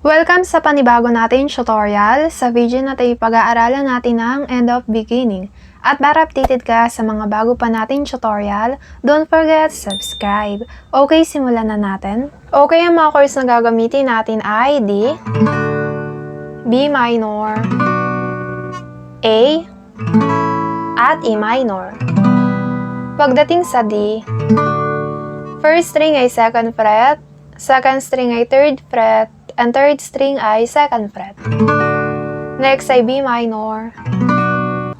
Welcome sa panibago natin tutorial. Sa video na tayo pag-aaralan natin ang end of beginning. At para updated ka sa mga bago pa natin tutorial, don't forget subscribe. Okay, simulan na natin. Okay, ang mga chords na gagamitin natin ay D, B minor, A, at E minor. Pagdating sa D, first string ay 2nd fret, second string ay 3rd fret, and third string ay 2nd fret. Next ay B minor.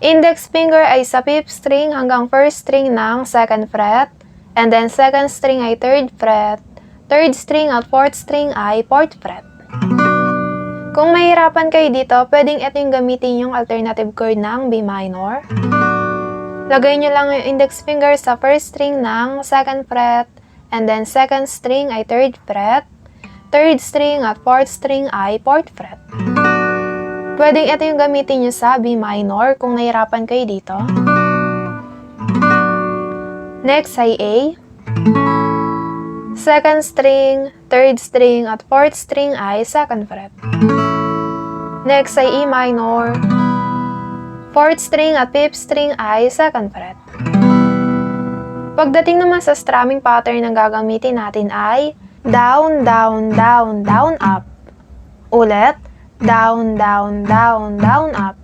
Index finger ay sa 5th string hanggang 1st string ng 2nd fret, and then 2nd string ay 3rd fret, 3rd string at 4th string ay 4th fret. Kung mahirapan kayo dito, pwedeng ito yung gamitin yung alternative chord ng B minor. Lagay nyo lang yung index finger sa 1st string ng 2nd fret, and then 2nd string ay 3rd fret, 3rd string at 4th string ay 4th fret. Pwedeng ito yung gamitin nyo sa B minor kung nahirapan kayo dito. Next ay A. 2nd string, 3rd string at 4th string ay 2nd fret. Next ay E minor. 4th string at 5th string ay 2nd fret. Pagdating naman sa strumming pattern na gagamitin natin ay down, down, down, down, up. Ulit, down, down, down, down, up.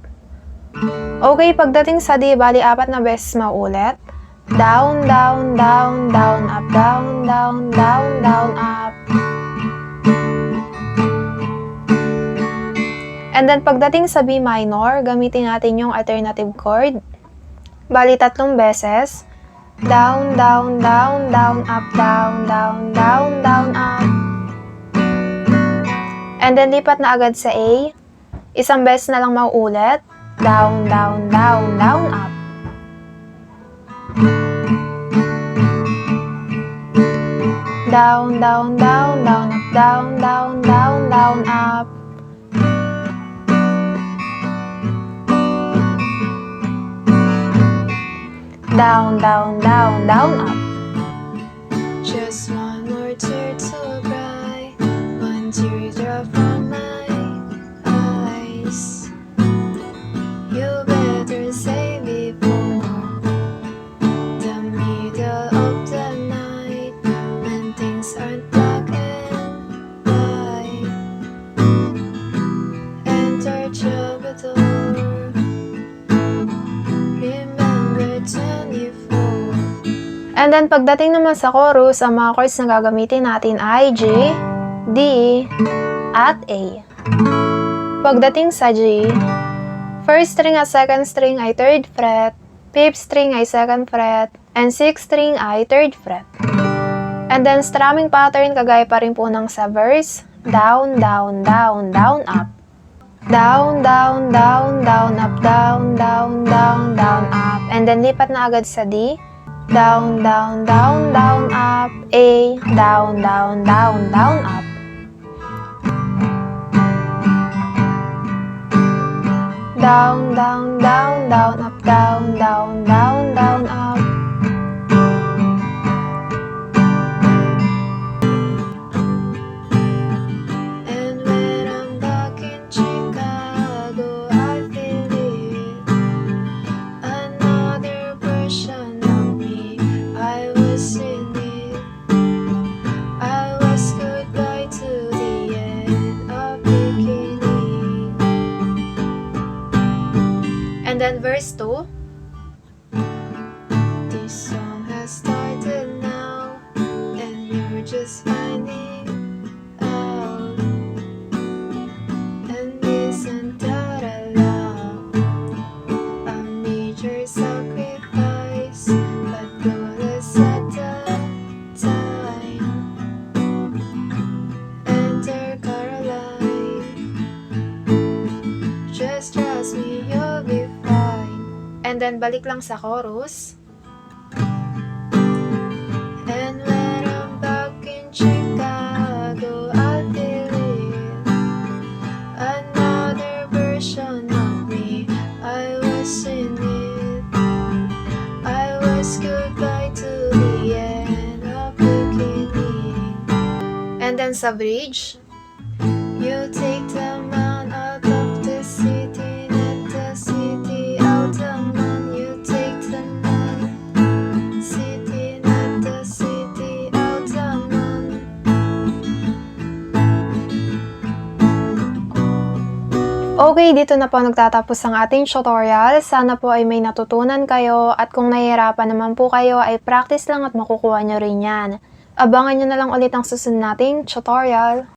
Okay, pagdating sa D, bali 4 na beses maulit. Down, down, down, down, up, down, down, down, down, up. And then pagdating sa B minor, gamitin natin yung alternative chord. Bali 3 beses. Down, down, down, down, up, down, down, down, down, up. And then lipat na agad sa A. Isang beses na lang mauulit. Down, down, down, down, up. Down, down, down, down, up, down, down, down, down, up. Down, down, down, down, up. Just one more tear to cry, one teardrop from my eyes. You better say before the middle of the night, when things aren't black and white. Enter troubadour, remember 24. And then pagdating naman sa chorus, ang mga chords na gagamitin natin ay G, D, at A. Pagdating sa G, first string at second string ay 3rd fret, 5th string ay 2nd fret, and 6th string ay 3rd fret. And then strumming pattern kagaya pa rin po ng sa verse, down, down, down, down, up. Down, down, down, down, up, down, down, down, down, up. And then lipat na agad sa D. Down, down, down, down, up, A, down, down, down, down, up. Down, down, down, down, up, down, down, down, down, up. And when I'm back in Chicago, I feel it. Another version of me, I was in it. I was goodbye to the end of beginning. And then verse 2. This song has started now, and you're just finding out. And isn't that a love? A major sacrifice, but flawless at the time. Enter Caroline. Just trust me, you'll be fine. And then balik lang sa chorus. And when I'm back in Chicago, I feel it. Another version of me, I was in it. I was goodbye to the end of beginning. And then sa bridge. You You take the man out of the city, let the city out the man. You take the man, city, let the city out the man. Okay, dito na po nagtatapos ang ating tutorial. Sana po ay may natutunan kayo at kung nahihirapan naman po kayo ay practice lang at makukuha nyo rin yan. Abangan nyo na lang ulit ang susunod nating tutorial.